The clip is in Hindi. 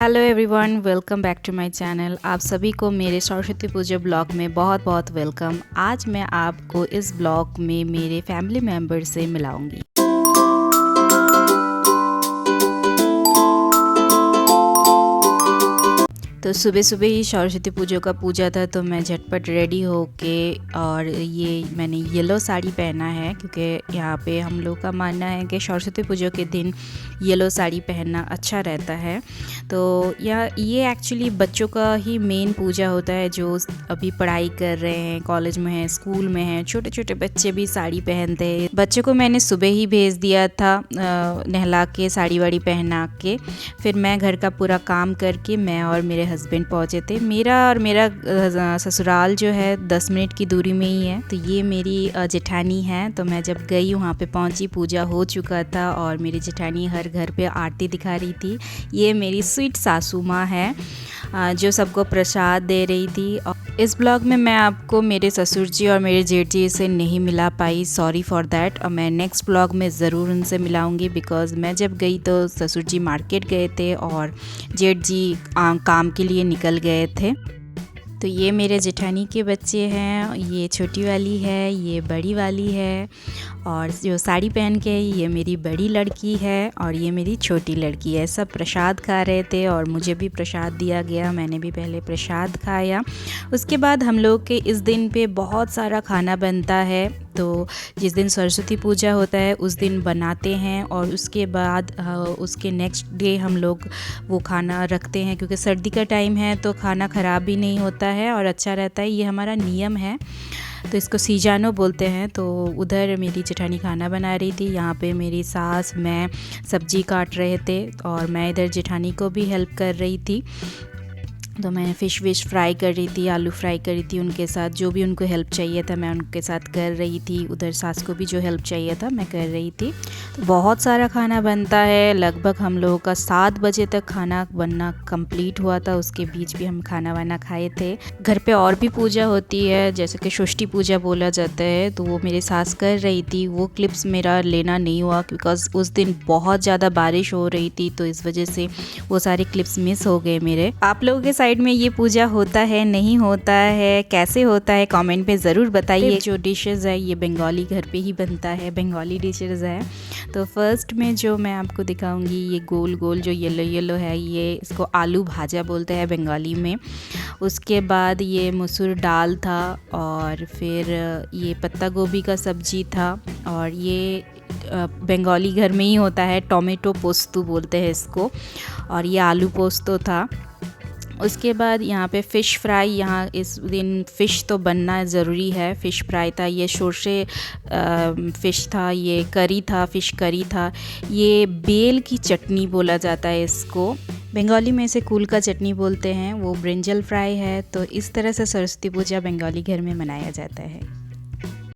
Hello everyone, welcome back to my channel. आप सभी को मेरे सरस्वती पूजा ब्लॉग में बहुत बहुत वेलकम। आज मैं आपको इस ब्लॉग में मेरे फैमिली मेम्बर से मिलाऊंगी। तो सुबह सुबह ही सरस्वती पूजा का पूजा था, तो मैं झटपट रेडी होके और ये मैंने येलो साड़ी पहना है क्योंकि यहाँ पे हम लोग का मानना है कि सरस्वती पूजा के दिन येलो साड़ी पहनना अच्छा रहता है। तो ये एक्चुअली बच्चों का ही मेन पूजा होता है जो अभी पढ़ाई कर रहे हैं, कॉलेज में हैं, स्कूल में हैं। छोटे छोटे बच्चे भी साड़ी पहनते हैं। बच्चों को मैंने सुबह ही भेज दिया था नहला के, साड़ी वाड़ी पहना के। फिर मैं घर का पूरा काम करके मैं और मेरे हस्बैंड पहुँचे थे। मेरा ससुराल जो है 10 मिनट की दूरी में ही है। तो ये मेरी जेठानी है। तो मैं जब गई वहाँ पे पहुँची, पूजा हो चुका था और मेरी जेठानी हर घर पे आरती दिखा रही थी। ये मेरी स्वीट सासू माँ है जो सबको प्रसाद दे रही थी। इस ब्लॉग में मैं आपको मेरे ससुर जी और मेरे जेठ जी से नहीं मिला पाई, सॉरी फॉर दैट। और मैं नेक्स्ट ब्लॉग में ज़रूर उनसे मिलाऊंगी बिकॉज़ मैं जब गई तो ससुर जी मार्केट गए थे और जेठ जी काम के लिए निकल गए थे। तो ये मेरे जेठानी के बच्चे हैं, ये छोटी वाली है, ये बड़ी वाली है, और जो साड़ी पहन के ये मेरी बड़ी लड़की है और ये मेरी छोटी लड़की है। सब प्रसाद खा रहे थे और मुझे भी प्रसाद दिया गया। मैंने भी पहले प्रसाद खाया। उसके बाद हम लोग के इस दिन पे बहुत सारा खाना बनता है। तो जिस दिन सरस्वती पूजा होता है उस दिन बनाते हैं और उसके बाद उसके नेक्स्ट डे हम लोग वो खाना रखते हैं क्योंकि सर्दी का टाइम है तो खाना ख़राब भी नहीं होता है और अच्छा रहता है। ये हमारा नियम है। तो इसको सीजानो बोलते हैं। तो उधर मेरी जेठानी खाना बना रही थी, यहाँ पे मेरी सास मैं सब्जी काट रहे थे और मैं इधर जेठानी को भी हेल्प कर रही थी। तो मैं फ़िश विश फ्राई कर रही थी, आलू फ्राई कर रही थी। उनके साथ जो भी उनको हेल्प चाहिए था मैं उनके साथ कर रही थी। उधर सास को भी जो हेल्प चाहिए था मैं कर रही थी। तो बहुत सारा खाना बनता है। लगभग हम लोगों का 7 बजे तक खाना बनना कंप्लीट हुआ था। उसके बीच भी हम खाना वाना खाए थे। घर पे और भी पूजा होती है जैसे कि षष्ठी पूजा बोला जाता है, तो वो मेरी सास कर रही थी। वो क्लिप्स मेरा लेना नहीं हुआ बिकॉज़ उस दिन बहुत ज़्यादा बारिश हो रही थी, तो इस वजह से वो सारे क्लिप्स मिस हो गए मेरे। आप लोगों के साइड में ये पूजा होता है, नहीं होता है, कैसे होता है, कमेंट में ज़रूर बताइए। जो डिशेस है ये बंगाली घर पे ही बनता है, बंगाली डिशेस है। तो फर्स्ट में जो मैं आपको दिखाऊंगी ये गोल गोल जो येलो येलो है, ये इसको आलू भाजा बोलते हैं बंगाली में। उसके बाद ये मसूर दाल था और फिर ये पत्ता गोभी का सब्जी था और ये बंगाली घर में ही होता है, टोमेटो पोस्तू बोलते हैं इसको, और ये आलू पोस्तो था। उसके बाद यहाँ पे फ़िश फ्राई, यहाँ इस दिन फ़िश तो बनना ज़रूरी है। फ़िश फ्राई था, ये सर्षे फ़िश था, ये करी था, फ़िश करी था। ये बेल की चटनी बोला जाता है इसको, बंगाली में इसे कुल का चटनी बोलते हैं। वो ब्रिंजल फ्राई है। तो इस तरह से सरस्वती पूजा बंगाली घर में मनाया जाता है।